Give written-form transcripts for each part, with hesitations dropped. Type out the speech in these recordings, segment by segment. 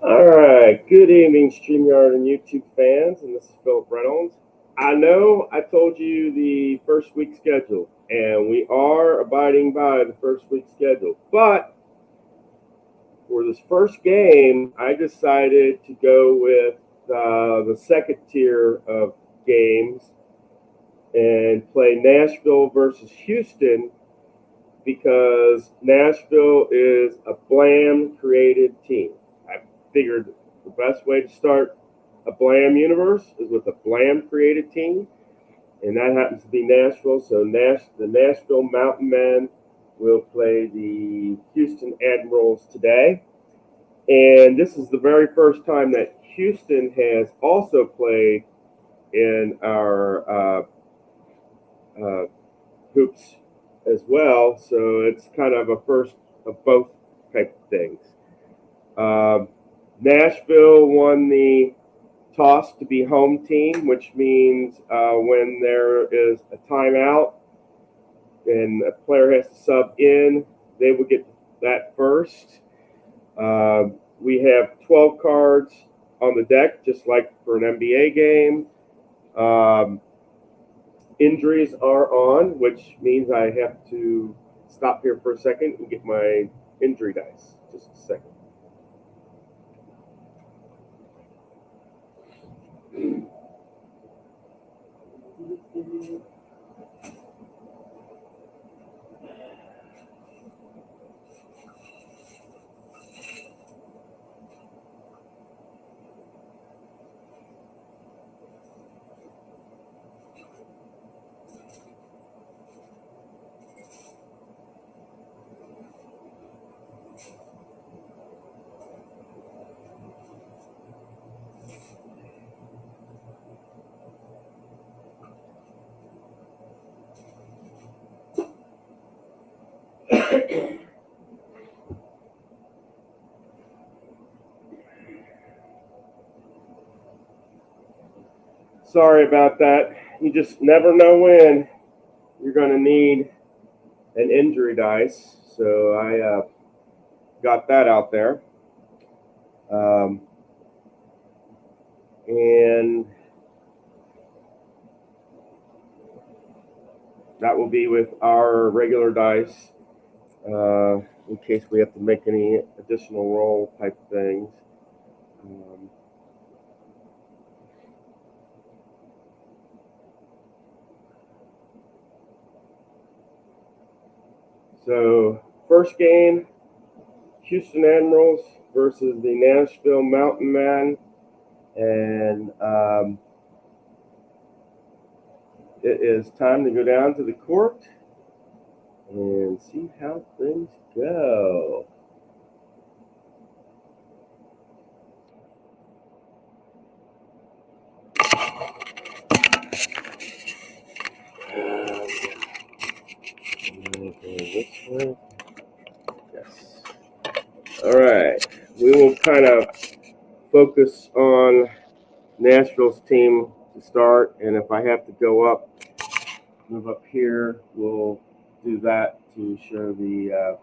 All right, good evening, StreamYard and YouTube fans, and this is Philip Reynolds. I know I told you the first week schedule, and we are abiding by the first week schedule. But for this first game, I decided to go with the second tier of games and play Nashville versus Houston because Nashville is a Blam created team. I figured the best way to start a Blam universe is with a Blam created team, and that happens to be Nashville. So the Nashville Mountain Men will play the Houston Admirals today, and this is the very first time that Houston has also played in our uh, hoops as well. So it's kind of a first of both type of things. Um, Nashville won the toss to be home team, which means when there is a timeout and a player has to sub in, they will get that first. We have 12 cards on the deck, just like for an NBA game. Um, Injuries are on, which means I have to stop here for a second and get my injury dice. Just a second. Sorry about that. You just never know when you're going to need an injury dice. So I got that out there. Um, and that will be with our regular dice in case we have to make any additional roll type things. Um, so, first game, Houston Admirals versus the Nashville Mountain Men. And it is time to go down to the court and see how things go. Okay, this way. Yes. All right. We will kind of focus on Nashville's team to start, and if I have to go up, move up here, we'll do that to show the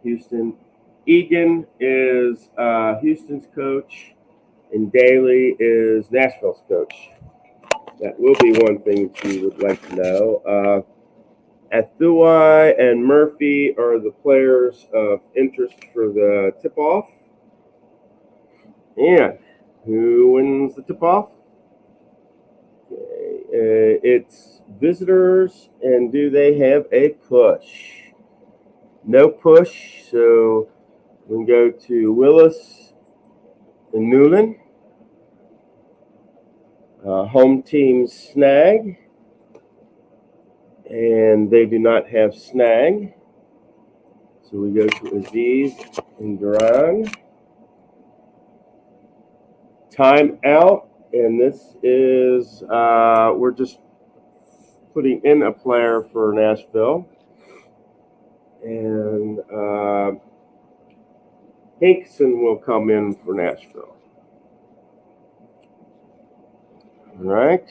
Houston. Egan is Houston's coach, and Daly is Nashville's coach. That will be one thing that you would like to know. Athuai and Murphy are the players of interest for the tip-off. And who wins the tip-off? Okay, it's visitors, and do they have a push? No push, so we can go to Willis and Newland. Home team snag, and they do not have snag. So we go to Aziz and Duran. Time out, and this is, we're just putting in a player for Nashville. And Hinkson will come in for Nashville. All right.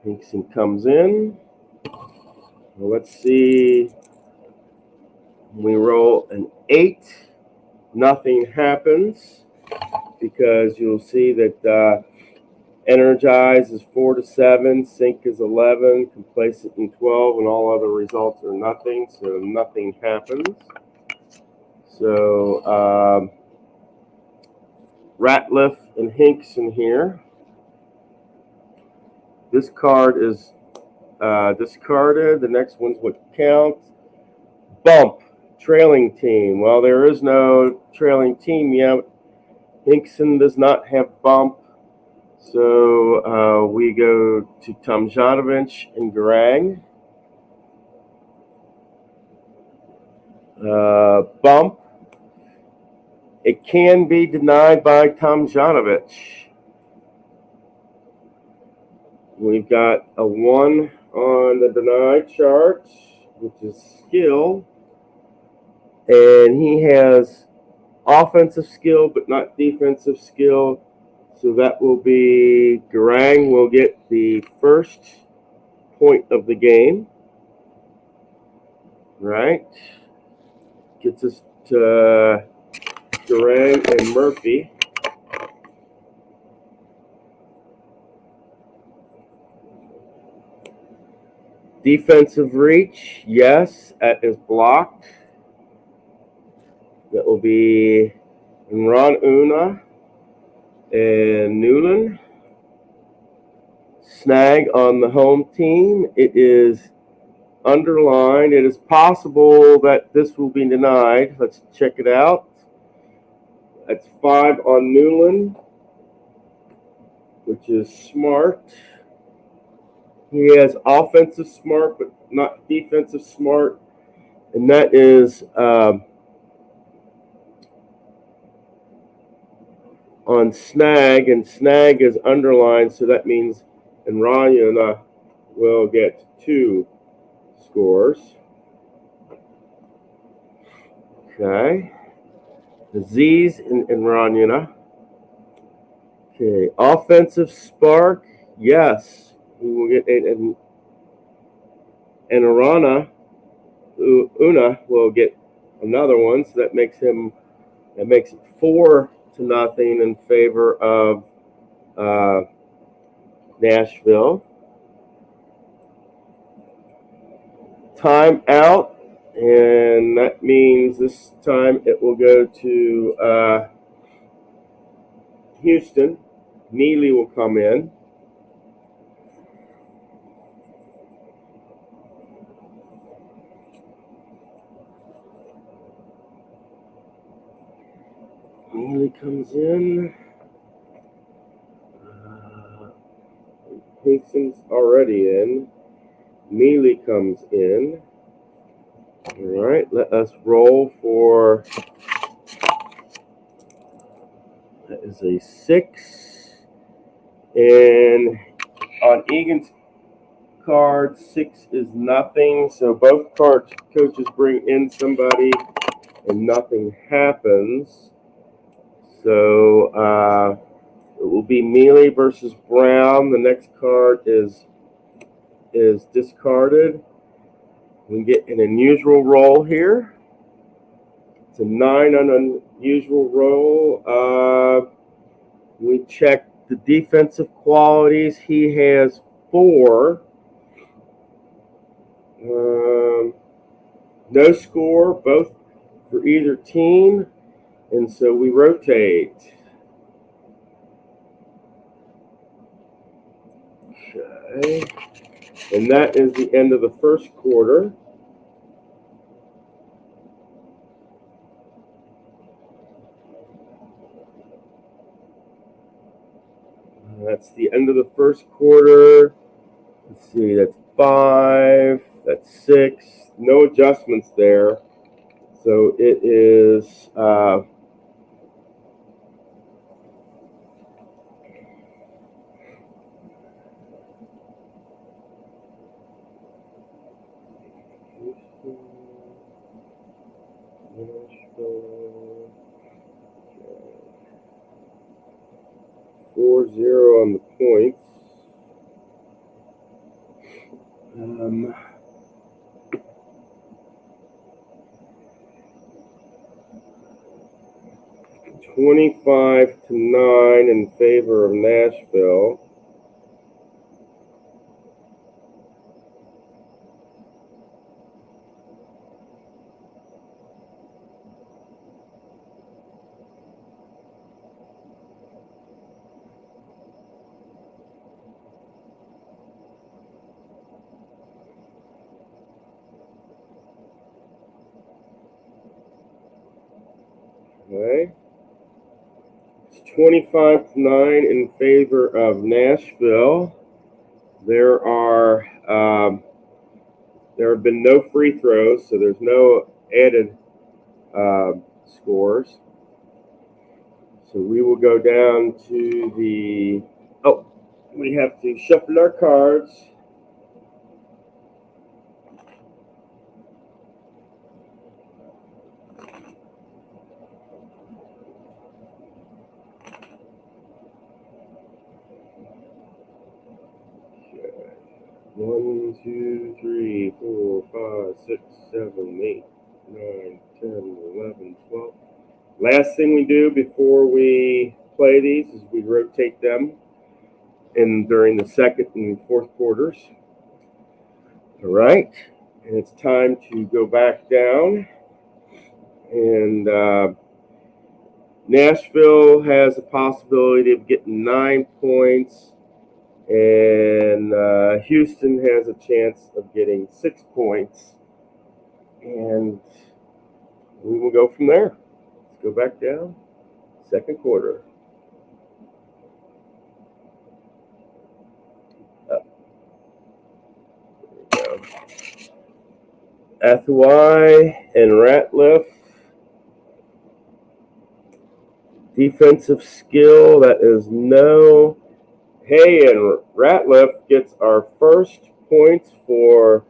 Hinkson comes in. Well, let's see. We roll an 8. nothing happens because you'll see that Energize is 4 to 7, Sync is 11, Complacent in 12, and all other results are nothing, so nothing happens. So Ratliff and Hinkson here. This card is discarded. The next one's what counts. Bump, trailing team. Well, there is no trailing team yet. Hinkson does not have bump. So we go to Tomjanovich and Garang. Bump. It can be denied by Tomjanovich. We've got a 1 on the denied chart, which is skill. And he has offensive skill, but not defensive skill. So that will be Garang will get the first point of the game. Right? Gets us to Garang and Murphy. Defensive reach, yes, that is blocked. That will be Ron Una and Newland. Snag on the home team. It is underlined. It is possible that this will be denied. Let's check it out. That's 5 on Newland, which is smart. He has offensive smart, but not defensive smart. And that is on Snag, and Snag is underlined, so that means Ranyana will get 2 scores. Okay. Aziz and Ranyana. Okay. Offensive spark, yes. We will get 8. And Arana, Una will get another one, so that makes it 4 to nothing in favor of Nashville. Time out, and that means this time it will go to Houston. Neely will come in. Neely comes in. Houston's already in. Neely comes in. All right, let us roll for. That is a 6. And on Egan's card, 6 is nothing. So both coaches bring in somebody and nothing happens. So it will be Mealy versus Brown. The next card is discarded. We get an unusual roll here. It's a 9 on an unusual roll. We check the defensive qualities. He has 4. No score, both for either team. And so we rotate. Okay. And that is the end of the first quarter. That's the end of the first quarter. Let's see, that's 5, that's 6. No adjustments there. So it is Nashville, 4-0 on the points. 25-9 in favor of Nashville. Okay. It's 25-9 in favor of Nashville. There have been no free throws, so there's no added scores. So we will go down to the. Oh, we have to shuffle our cards. Okay. 1, 2, 3, 4, 5, 6, 7, 8, 9, 10, 11, 12. Last thing we do before we play these is we rotate them during the second and fourth quarters. All right, and it's time to go back down. And Nashville has a possibility of getting 9 points, and Houston has a chance of getting 6 points. And we will go from there. Let's go back down. Second quarter. Up. There we go. Athuai and Ratliff. Defensive skill, that is no. Hey, and Ratliff gets our first points for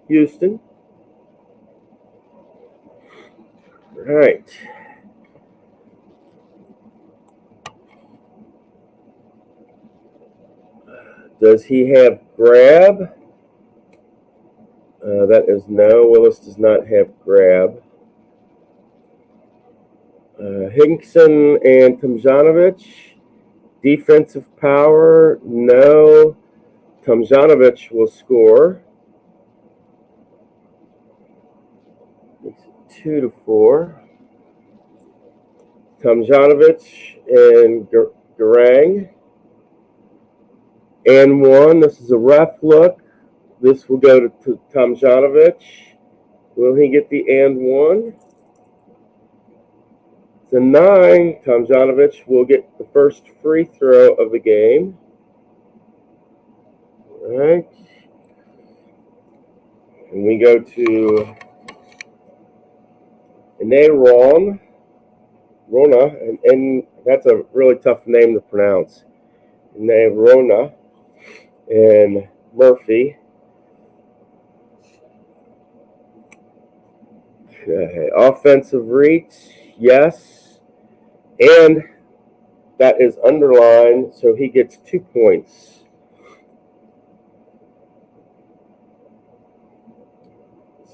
Houston. All right. Does he have grab? That is no. Willis does not have grab. Hinkson and Tomjanovich. Defensive power, no. Tomjanovich will score. Makes it 2-4. Tomjanovich and Garang. And 1. This is a ref look. This will go to Tomjanovich. Will he get the and 1? It's a 9. Tomjanovich will get the first free throw of the game. All right. And we go to Rona, and that's a really tough name to pronounce. Rona and Murphy. Okay. Offensive reach, yes. And that is underlined, so he gets 2 points.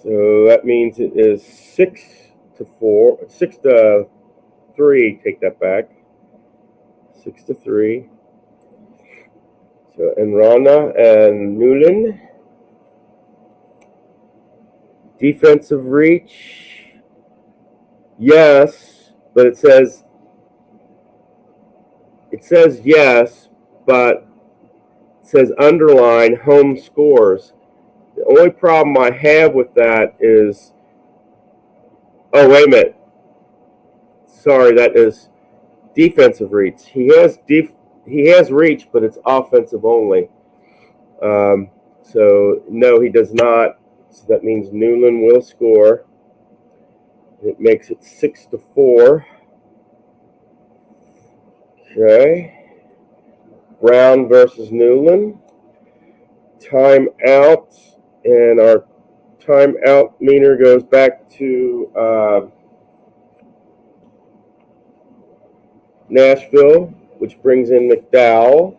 So that means it is 6-4, 6-3. Take that back. 6-3. So Enrana and Newland. Defensive reach, yes, but it says yes, but it says underline home scores. The only problem I have with that is, oh, wait a minute. Sorry, that is defensive reach. He has reach, but it's offensive only. So no, he does not. So that means Newland will score. It makes it 6-4. Okay. Brown versus Newland. Timeout, and our timeout meter goes back to Nashville, which brings in McDowell.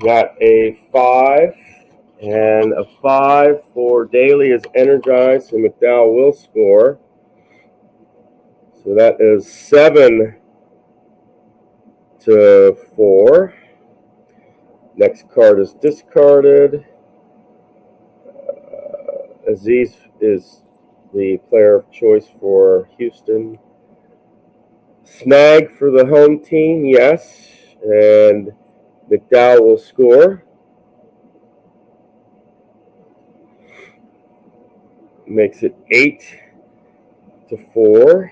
Got a 5 and a 5 for Daly is energized, so McDowell will score. So that is 7-4. Next card is discarded. Aziz is the player of choice for Houston. Snag for the home team, yes. And McDowell will score. Makes it 8-4.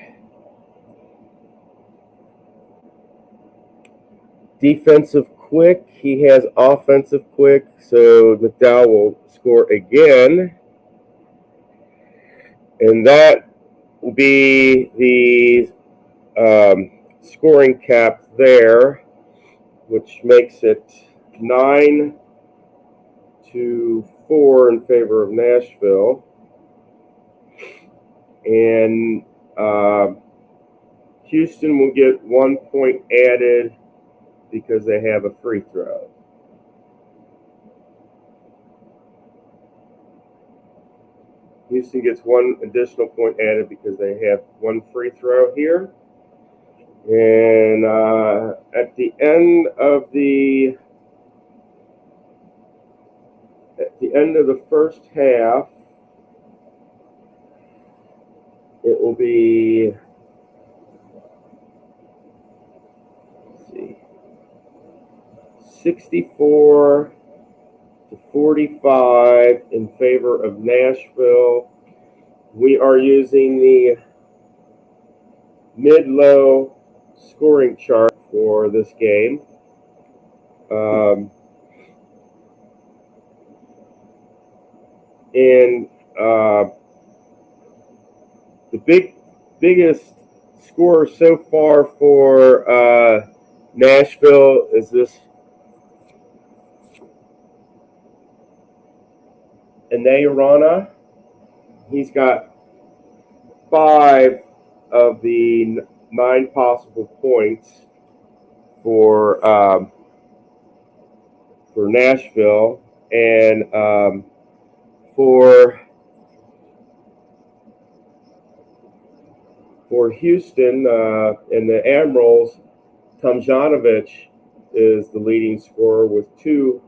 Defensive quick. He has offensive quick, so McDowell will score again. And that will be the scoring cap there, which makes it 9-4 in favor of Nashville. And Houston will get 1 point added because they have a free throw. Houston gets 1 additional point added because they have 1 free throw here. And at the end of the first half, it will be, let's see, 64-45 in favor of Nashville. We are using the mid-low scoring chart for this game. And the biggest score so far for Nashville is this Anayarana. He's got 5 of the 9 possible points for Nashville, and for Houston and the Admirals, Tomjanovich is the leading scorer with two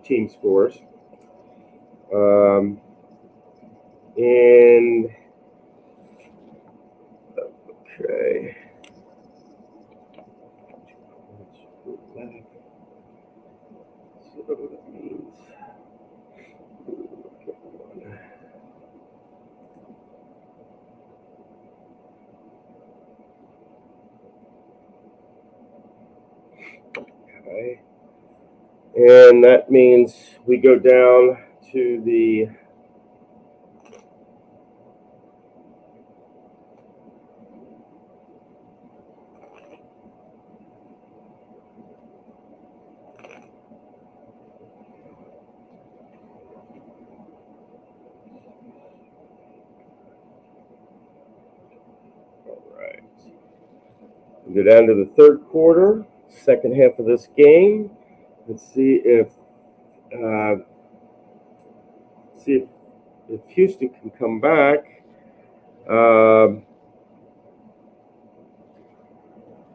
team scores. And okay. See what that means. Okay. And that means we go down to the go down to the third quarter, second half of this game. Let's see if Houston can come back.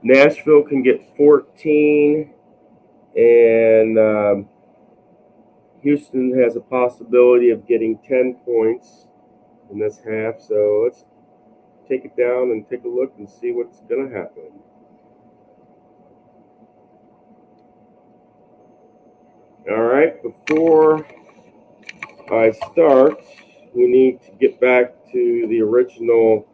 Nashville can get 14, and Houston has a possibility of getting 10 points in this half. So let's take it down and take a look and see what's going to happen. All right, before I start, we need to get back to the original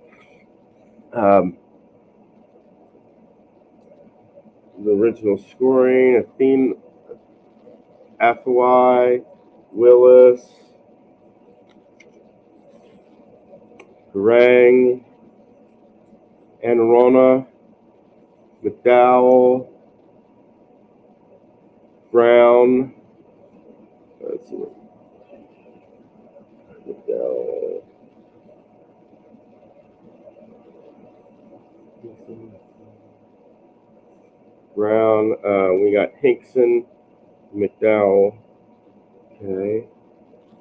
scoring. Athene, Afawai, Willis, Garang, Anarona, McDowell, Brown. Let's see. McDowell. Brown. We got Hinkson, McDowell. Okay.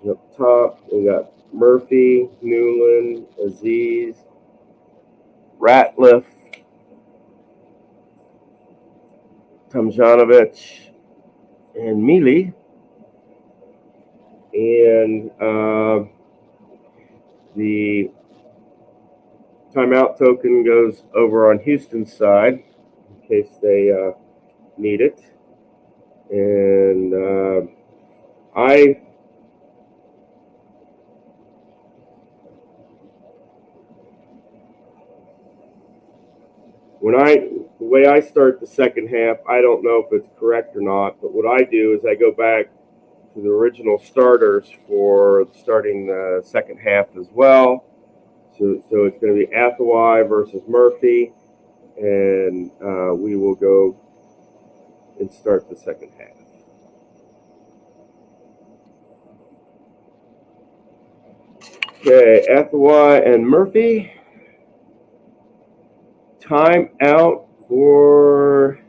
Up top, we got Murphy, Newland, Aziz, Ratliff, Tomjanovich, and Mealy. And the timeout token goes over on Houston's side in case they need it. And the way I start the second half, I don't know if it's correct or not, but what I do is I go back to the original starters for starting the second half as well. So it's going to be Athawai versus Murphy, and we will go and start the second half. Okay, Athawai and Murphy. Time out for,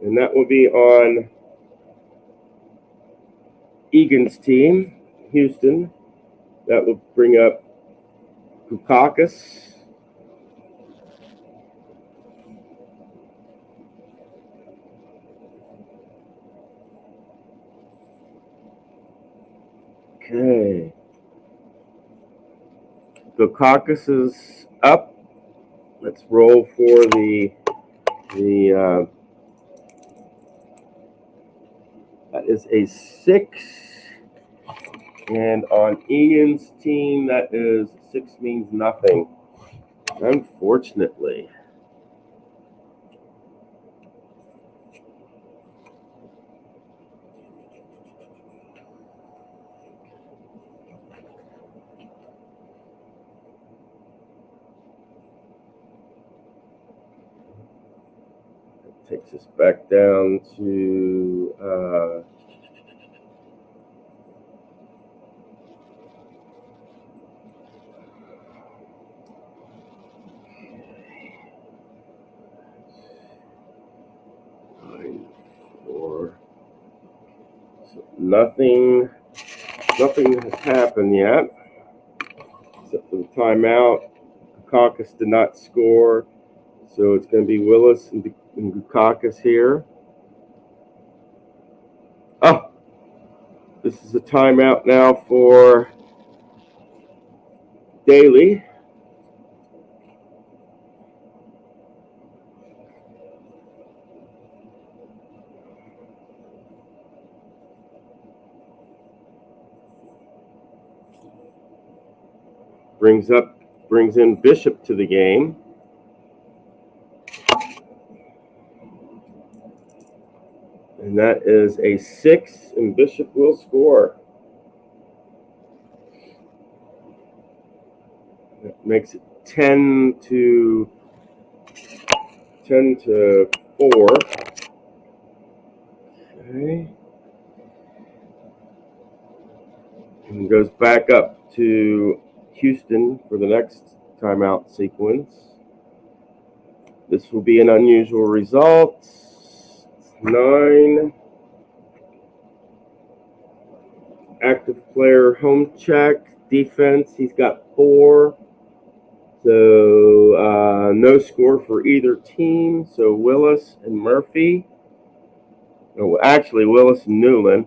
and that will be on Egan's team, Houston. That will bring up Kukakis. Okay. Kukakis is up. Let's roll for the that is a 6. And on Ian's team, that is 6 means nothing. Unfortunately. That takes us back down to so nothing has happened yet, except for the timeout. Kukakis did not score, so it's going to be Willis and Kukakis here. Oh, this is a timeout now for Daly. Brings in Bishop to the game. And that is a 6, and Bishop will score. That makes it 10 to 4. Okay. And goes back up to Houston for the next timeout sequence. This will be an unusual result. 9. Active player home check. Defense, he's got 4. So no score for either team. So Willis and Murphy. Oh, actually, Willis and Newland.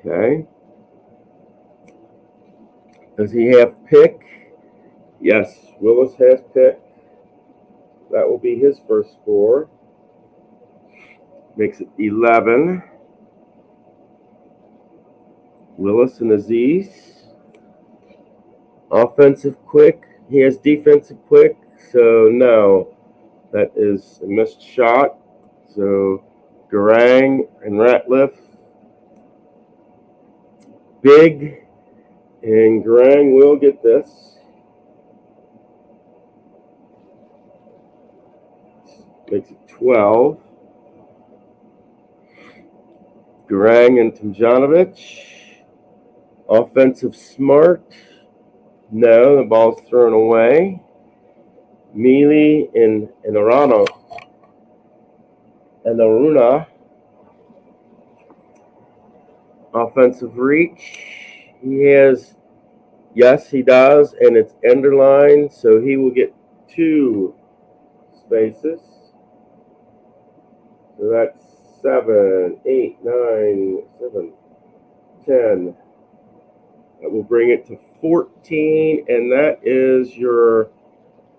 Okay. Does he have pick? Yes, Willis has pick. That will be his first score. Makes it 11. Willis and Aziz. Offensive quick. He has defensive quick, so no. That is a missed shot. So Garang and Ratliff. Big, and Garang will get this. Makes it 12. Garang and Tomjanovich. Offensive smart. No, the ball's thrown away. Mealy and Aruna. Offensive reach. He has, yes, he does, and it's underlined, so he will get 2 spaces. So that's 7, 8, 9, 7, 10. That will bring it to 14, and that is your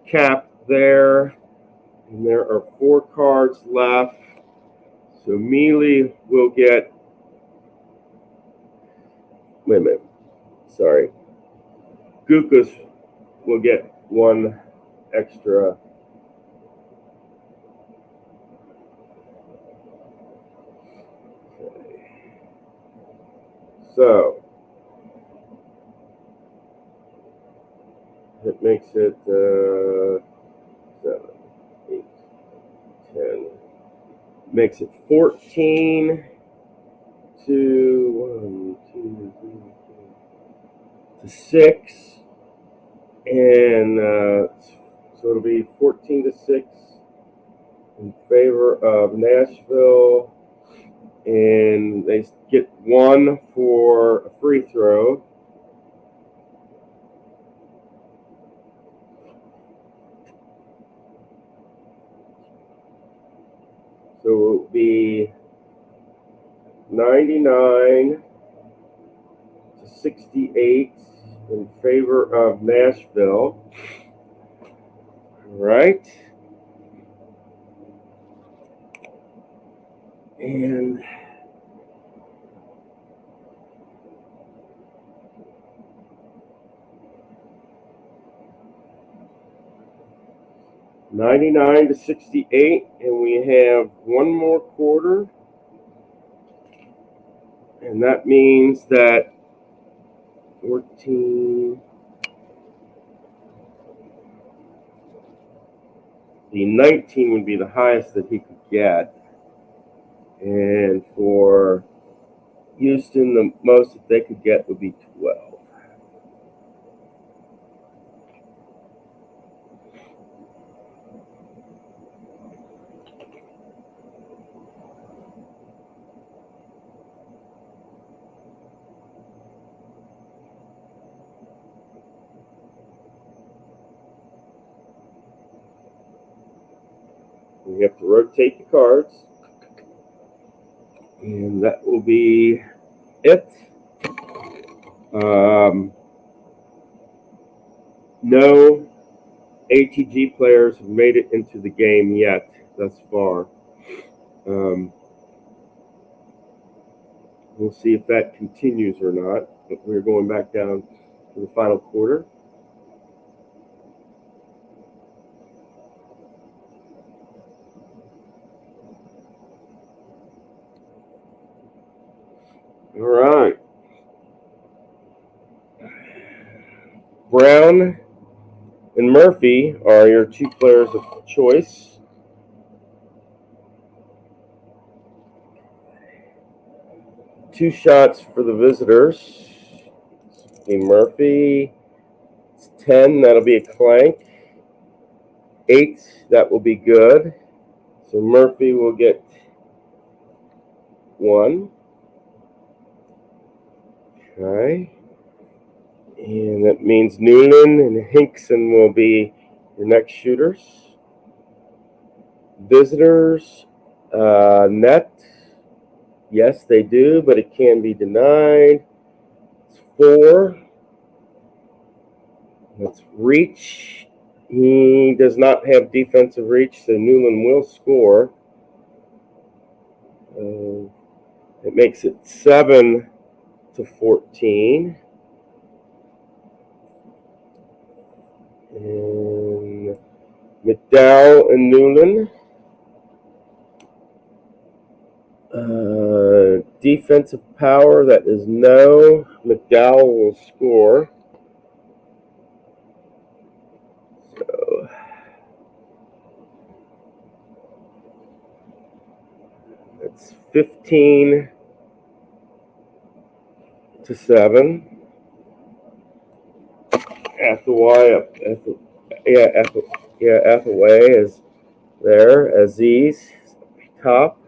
cap there. And there are 4 cards left. So Mealy will get, wait a minute, sorry. Gukas will get 1 extra. So it makes it 7, 8, 10. Makes it 14 to 1, 2, 3, 4, to 6. And so it'll be 14 to 6 in favor of Nashville. And they get 1 for a free throw. So it will be 99 to 68 in favor of Nashville. All right. And $99 to 68, and we have 1 more quarter, and that means that 14, the 19 would be the highest that he could get, and for Houston, the most that they could get would be 12. We have to rotate the cards, and that will be it. No ATG players have made it into the game yet thus far. We'll see if that continues or not, but we're going back down to the final quarter. All right. Brown and Murphy are your 2 players of choice. Two shots for the visitors. Okay, Murphy, it's 10, that'll be a clank. 8, that will be good. So Murphy will get 1. Okay. And that means Noonan and Hinkson will be your next shooters. Visitors, net. Yes, they do, but it can be denied. It's 4. That's reach. He does not have defensive reach, so Newland will score. It makes it 7 to 14. And McDowell and Newland. Defensive power, that is no. McDowell will score. So that's 15 to 7. At the Y up. Yeah, Hathaway is there. Aziz, top.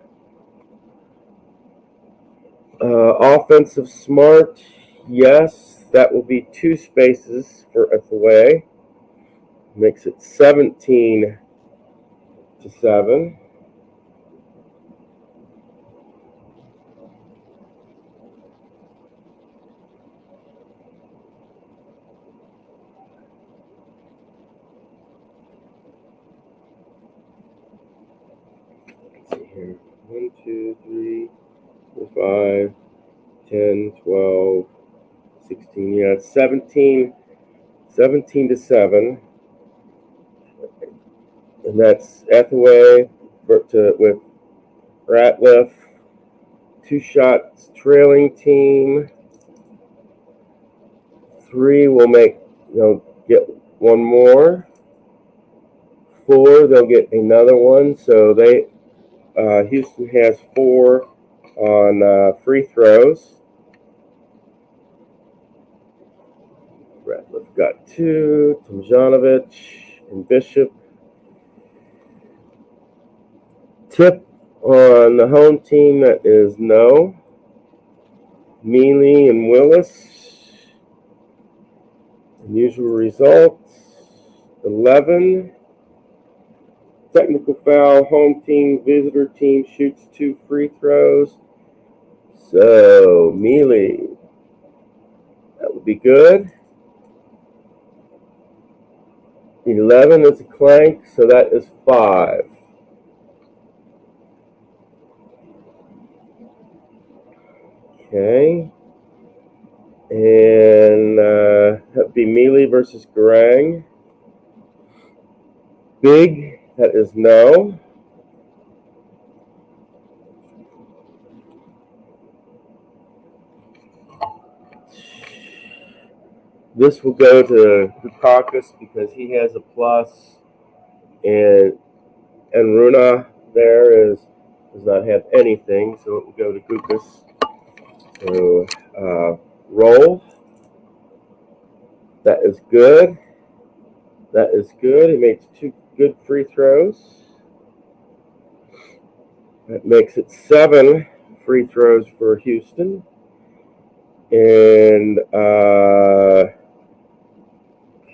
Offensive smart, yes. That will be 2 spaces for Hathaway. Makes it 17-7. Let's see here. 1, 2, 3, 4, 5, 10, 12, 16. Yeah, it's 17-7. And that's Hathaway with Ratliff. 2 shots trailing team. 3 will get one more. 4, they'll get another one. So Houston has 4 on free throws. Ratliff got 2. Tomjanovic and Bishop. Tip on the home team, that is no. Mealy and Willis. Unusual results. 11. Technical foul. Home team, visitor team shoots 2 free throws. So Mealy, that would be good. 11 is a clank, so that is 5. Okay. And that'd be Mealy versus Garang. Big, that is no. This will go to Dukakis because he has a plus, and Runa there does not have anything, so it will go to Gukas. So roll. That is good. That is good. He makes 2 good free throws. That makes it 7 free throws for Houston. And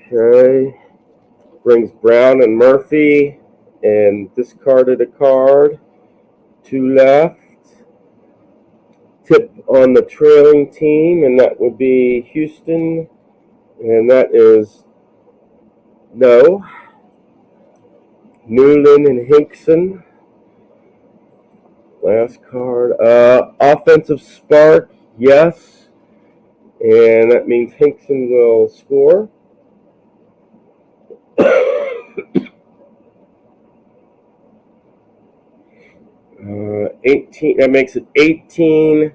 okay, brings Brown and Murphy and discarded a card. 2 left. Tip on the trailing team, and that would be Houston, and that is no. Newland and Hinkson. Last card. Offensive spark, yes. And that means Hinkson will score. 18. That makes it 18-7,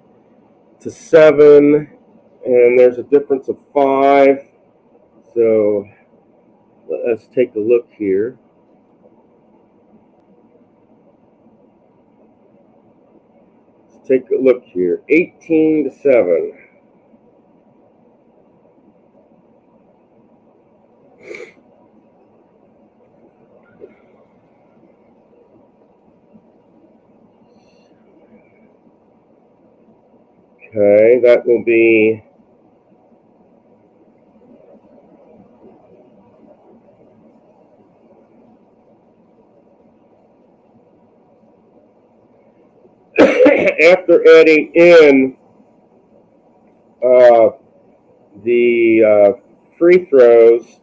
and there's a difference of 5. So let's take a look here. Let's take a look here. 18-7. Okay, that will be after adding in the free throws.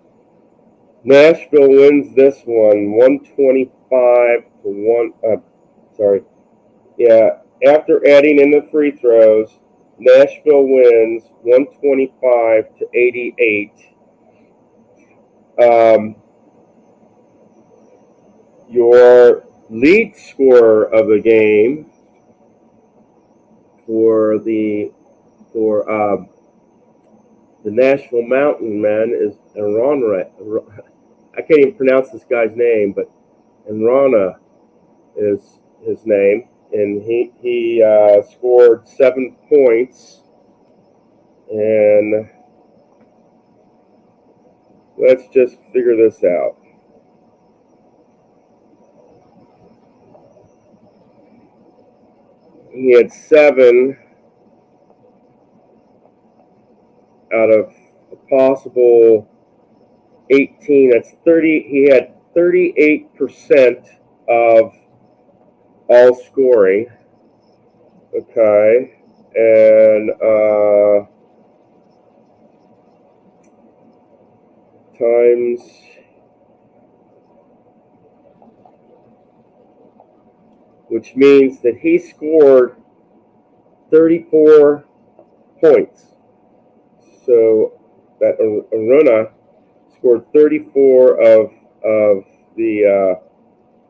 Nashville wins this one 125-1. Sorry. Yeah, after adding in the free throws, Nashville wins 125-88. Your lead scorer of the game for the Nashville Mountain Men is Enrona. I can't even pronounce this guy's name, but Enrona is his name, and he scored 7 points. And let's just figure this out. he had 7 out of a possible 18. That's 30. He had 38% of all scoring. Okay, and times which means that he scored 34 points. So that Aruna scored 34 of the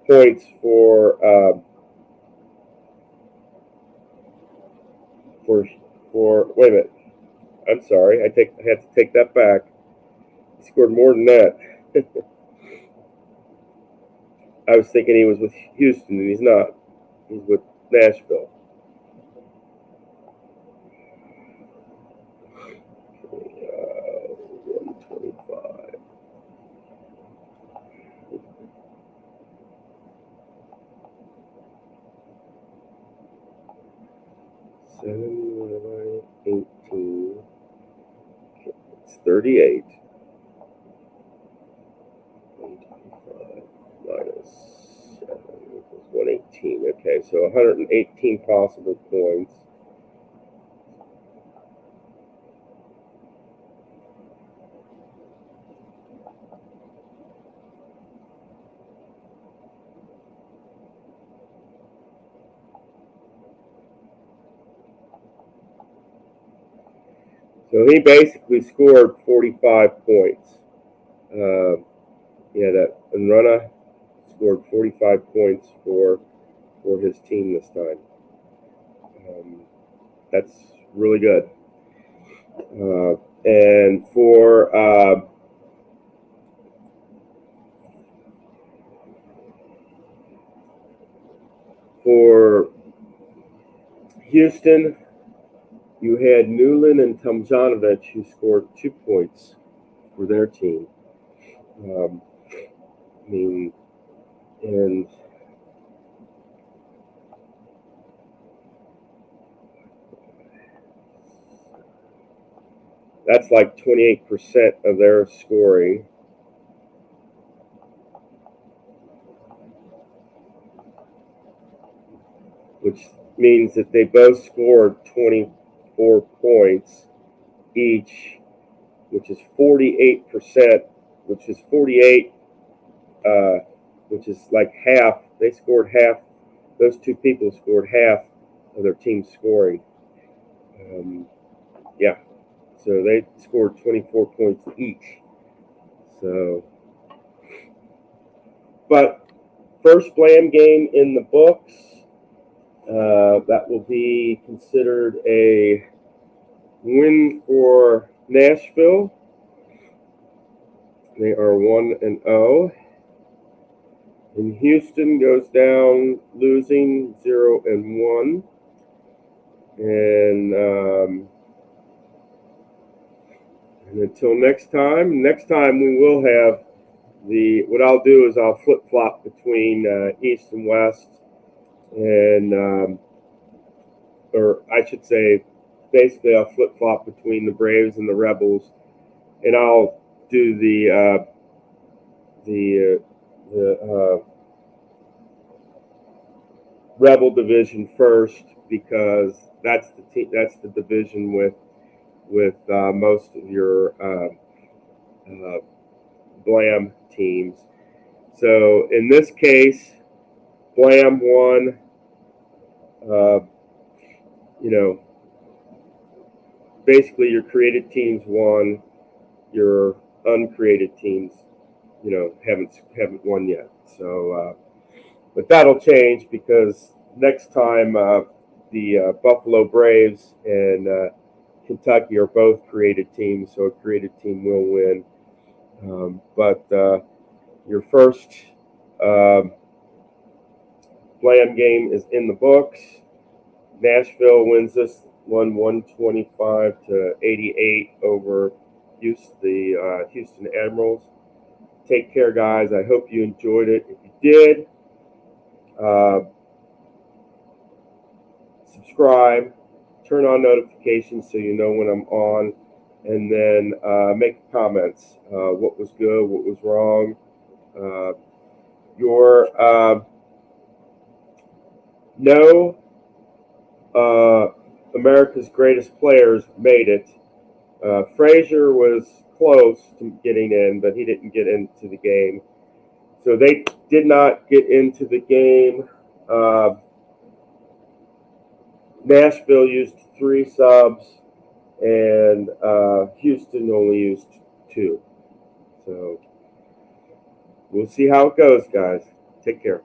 points for wait a minute. I'm sorry. I had to take that back. He scored more than that. I was thinking he was with Houston, and he's not. He's with Nashville. Uh, 125. Seven, 18. It's 38. 125 minus 7 equals 118. Okay, so 118 possible points. So he basically scored 45 points. That Nrunna scored 45 points for his team this time. That's really good. And for Houston, you had Newland and Tomjanovich who scored 2 points for their team. And that's like 28% of their scoring. Which means that they both scored 24 points each, which is 48%, which is 48, which is like half. They scored half. Those 2 people scored half of their team's scoring. So they scored 24 points each. So, but first Blam game in the books. That will be considered a win for Nashville. They are 1-0. And Houston goes down losing 0-1. And until next time we will have what I'll do is I'll flip flop between East and West, and or I should say, basically I'll flip flop between the Braves and the Rebels, and I'll do the Rebel division first because that's the division with most of your Blam teams. So in this case, Blam won. Basically your created teams won. Your uncreated teams, haven't won yet. So, but that'll change because next time the Buffalo Braves and Kentucky are both created teams, so a created team will win. But your first Blam game is in the books. Nashville wins this one 125-88 over the Houston Admirals. Take care, guys. I hope you enjoyed it. If you did, subscribe, turn on notifications so you know when I'm on, and then make comments. What was good, what was wrong. Your no America's greatest players made it. Frazier was close to getting in, but he didn't get into the game. So they did not get into the game. Nashville used 3 subs, and Houston only used 2. So we'll see how it goes, guys. Take care.